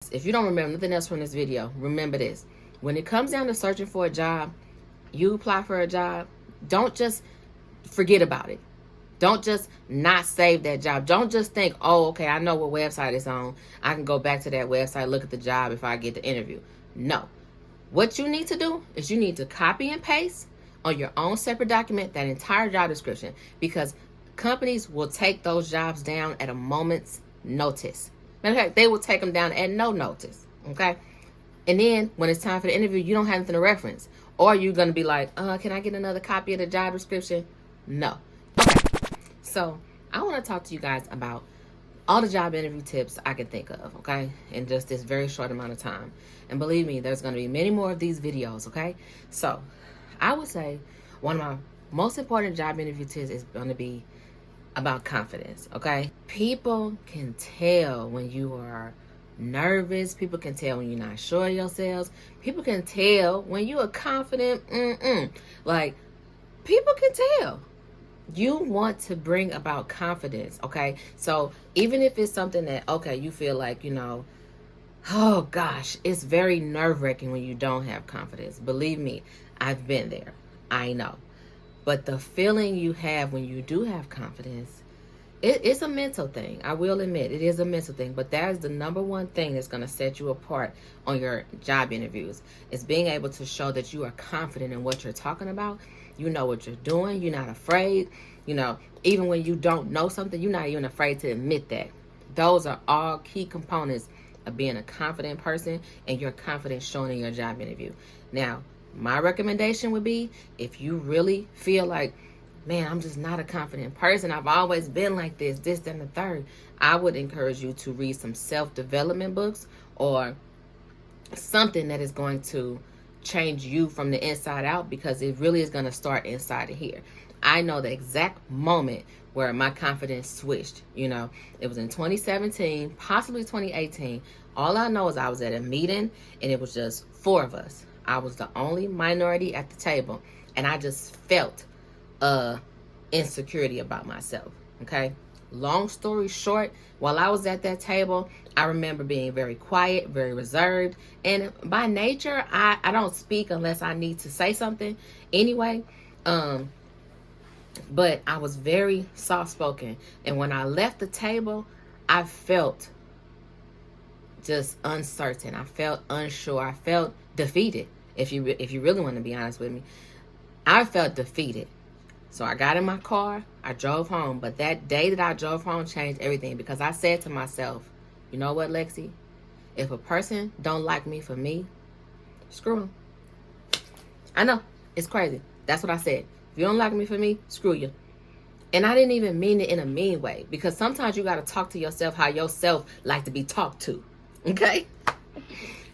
guys, if you don't remember nothing else from this video, remember this. When it comes down to searching for a job, you apply for a job, don't just forget about it. Don't just not save that job. Don't just think, oh, okay, I know what website it's on. I can go back to that website, look at the job if I get the interview. No. What you need to do is you need to copy and paste on your own separate document that entire job description, because companies will take those jobs down at a moment's notice. Matter of fact, they will take them down at no notice. Okay? And then when it's time for the interview, you don't have anything to reference. Or you're going to be like, can I get another copy of the job description? No. Okay. So I want to talk to you guys about all the job interview tips I can think of, okay? In just this very short amount of time. And believe me, there's going to be many more of these videos, okay? So I would say one of my most important job interview tips is going to be about confidence, okay? People can tell when you are nervous. People can tell when you're not sure of yourselves. People can tell when you are confident. Like, people can tell. You want to bring about confidence, okay? So even if it's something that, okay, you feel like, oh gosh, it's very nerve-wracking when you don't have confidence. Believe me, I've been there. I know. But the feeling you have when you do have confidence, it's a mental thing. I will admit, it is a mental thing. But that is the number one thing that's going to set you apart on your job interviews. Is being able to show that you are confident in what you're talking about. You know what you're doing. You're not afraid. Even when you don't know something, you're not even afraid to admit that. Those are all key components of being a confident person, and your confidence shown in your job interview. Now, my recommendation would be, if you really feel like, man, I'm just not a confident person, I've always been like this, and the third, I would encourage you to read some self-development books or something that is going to change you from the inside out, because it really is going to start inside of here. I know the exact moment where my confidence switched. It was in 2017, possibly 2018. All I know is I was at a meeting and it was just 4 of us. I was the only minority at the table, and I just felt insecurity about myself. Okay. Long story short, while I was at that table, I remember being very quiet, very reserved. And by nature, I don't speak unless I need to say something anyway. But I was very soft-spoken. And when I left the table, I felt just uncertain. I felt unsure. I felt defeated. If you really want to be honest with me, I felt defeated. So I got in my car, I drove home. But that day that I drove home changed everything, because I said to myself, you know what, Lexi? If a person don't like me for me, screw them. I know, it's crazy. That's what I said. If you don't like me for me, screw you. And I didn't even mean it in a mean way, because sometimes you got to talk to yourself how yourself like to be talked to. Okay?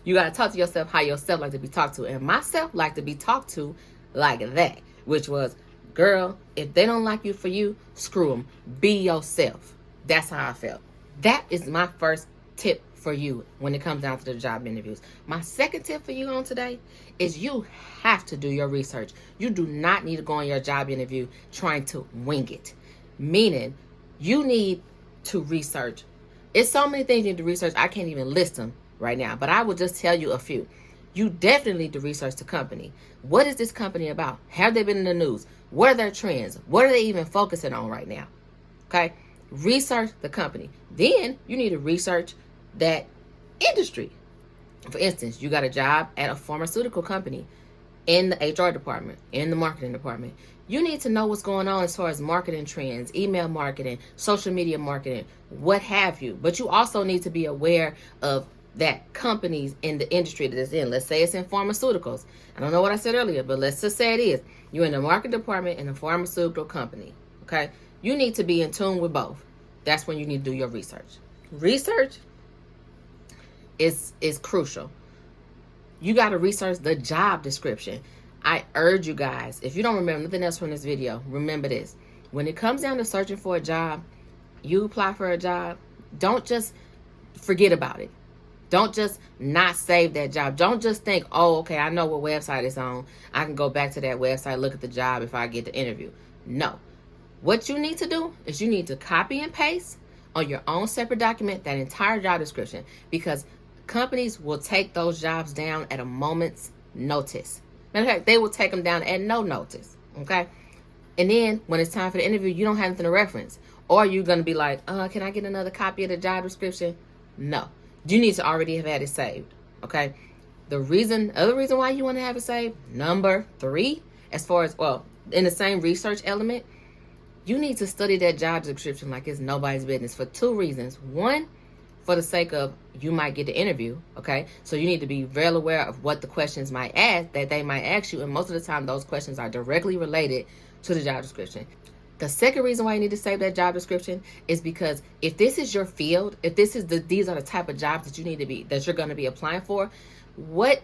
You got to talk to yourself how yourself like to be talked to. And myself like to be talked to like that, which was, girl, if they don't like you for you, screw them. Be yourself. That's how I felt. That is my first tip for you when it comes down to the job interviews. My second tip for you on today is you have to do your research. You do not need to go on your job interview trying to wing it. Meaning, you need to research. It's so many things you need to research. I can't even list them right now, but I will just tell you a few. You definitely need to research the company. What is this company about? Have they been in the news? What are their trends? What are they even focusing on right now? Okay? Research the company. Then you need to research that industry. For instance, you got a job at a pharmaceutical company in the HR department, in the marketing department. You need to know what's going on as far as marketing trends, email marketing, social media marketing, what have you. But you also need to be aware of that companies in the industry that it's in. Let's say it's in pharmaceuticals. I don't know what I said earlier, but let's just say it is. You're in the market department in a pharmaceutical company. Okay? You need to be in tune with both. That's when you need to do your research. Research is crucial. You got to research the job description. I urge you guys, if you don't remember nothing else from this video, remember this. When it comes down to searching for a job, you apply for a job, don't just forget about it. Don't just not save that job. Don't just think, oh, okay, I know what website it's on. I can go back to that website, look at the job if I get the interview. No. What you need to do is you need to copy and paste on your own separate document that entire job description, because Companies will take those jobs down at a moment's notice. Matter of fact, they will take them down at no notice. Okay? And then when it's time for the interview, you don't have anything to reference. Or you're going to be like, can I get another copy of the job description? No. You need to already have had it saved. Okay? Other reason why you want to have it saved, number 3, as far as, in the same research element, you need to study that job description like it's nobody's business for 2 reasons. 1, for the sake of you might get the interview, okay? So you need to be well aware of what the questions might ask, that they might ask you, and most of the time those questions are directly related to the job description. The second reason why you need to save that job description is because if this is your field, if these are the type of jobs that you're going to be applying for, what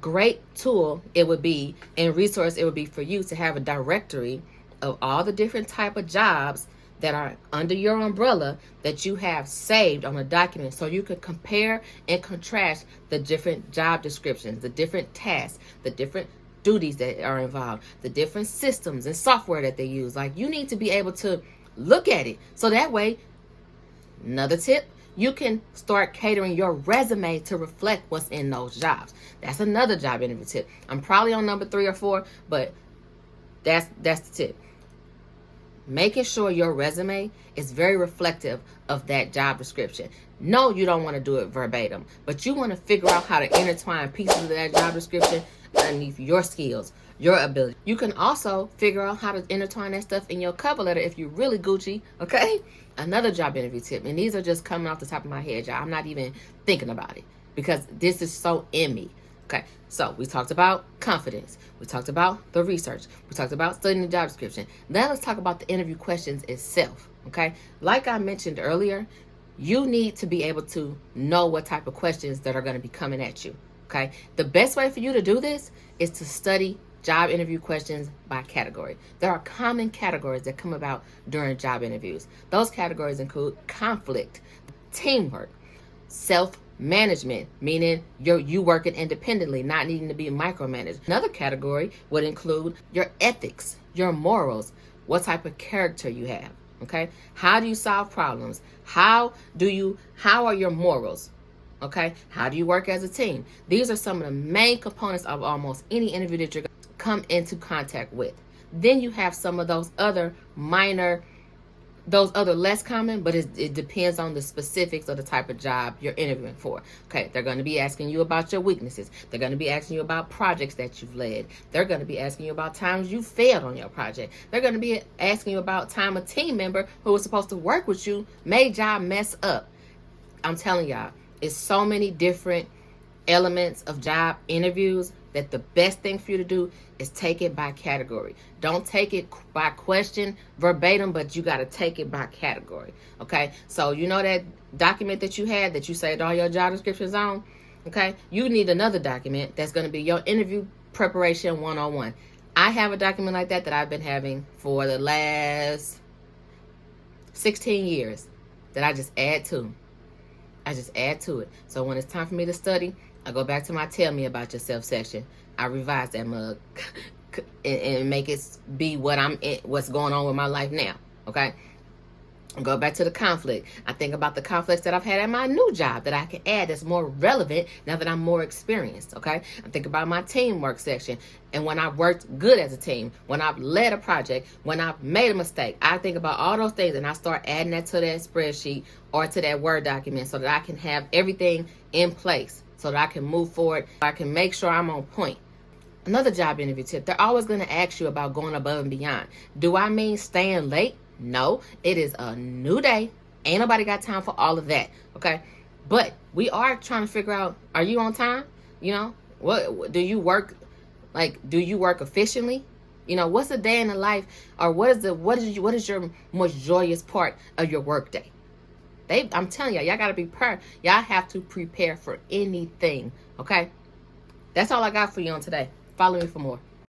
great tool it would be and resource it would be for you to have a directory of all the different type of jobs that are under your umbrella that you have saved on a document, so you could compare and contrast the different job descriptions, the different tasks, the different duties that are involved, the different systems and software that they use. Like, you need to be able to look at it, so that way, another tip, you can start catering your resume to reflect what's in those jobs. That's another job interview tip. I'm probably on number 3 or 4, but that's the tip. Making sure your resume is very reflective of that job description. No, you don't want to do it verbatim, but you want to figure out how to intertwine pieces of that job description underneath your skills, your ability. You can also figure out how to intertwine that stuff in your cover letter if you're really Gucci, okay? Another job interview tip, and these are just coming off the top of my head, y'all. I'm not even thinking about it because this is so in me. Okay, so we talked about confidence. We talked about the research. We talked about studying the job description. Now let's talk about the interview questions itself, okay? Like I mentioned earlier, you need to be able to know what type of questions that are going to be coming at you, okay? The best way for you to do this is to study job interview questions by category. There are common categories that come about during job interviews. Those categories include conflict, teamwork, self-management, meaning you working independently, not needing to be micromanaged. Another category would include your ethics, your morals, what type of character you have, okay? How do you solve problems? How are your morals? Okay? How do you work as a team? These are some of the main components of almost any interview that you're going to come into contact with. Then you have some of those other less common, but it depends on the specifics of the type of job you're interviewing for. Okay, they're going to be asking you about your weaknesses. They're going to be asking you about projects that you've led. They're going to be asking you about times you failed on your project. They're going to be asking you about time a team member who was supposed to work with you made y'all mess up. I'm telling y'all, it's so many different elements of job interviews that the best thing for you to do is take it by category. Don't take it by question verbatim, but you got to take it by category. Okay, so you know that document that you had that you saved all your job descriptions on? Okay, you need another document that's going to be your interview preparation 101. I have a document like that I've been having for the last 16 years that I just add to. So when it's time for me to study, I go back to my tell me about yourself section. I revise that mug and make it be what's going on with my life now. Okay. Go back to the conflict. I think about the conflicts that I've had at my new job that I can add that's more relevant now that I'm more experienced, okay? I think about my teamwork section and when I've worked good as a team, when I've led a project, when I've made a mistake. I think about all those things and I start adding that to that spreadsheet or to that Word document so that I can have everything in place so that I can move forward. I can make sure I'm on point. Another job interview tip, they're always going to ask you about going above and beyond. Do I mean staying late? No, it is a new day. Ain't nobody got time for all of that, okay? But we are trying to figure out, are you on time? You know, what do you work, do you work efficiently? You know, what's the day in the life, or what is your most joyous part of your work day? I'm telling y'all got to be prepared. Y'all have to prepare for anything, okay? That's all I got for you on today. Follow me for more.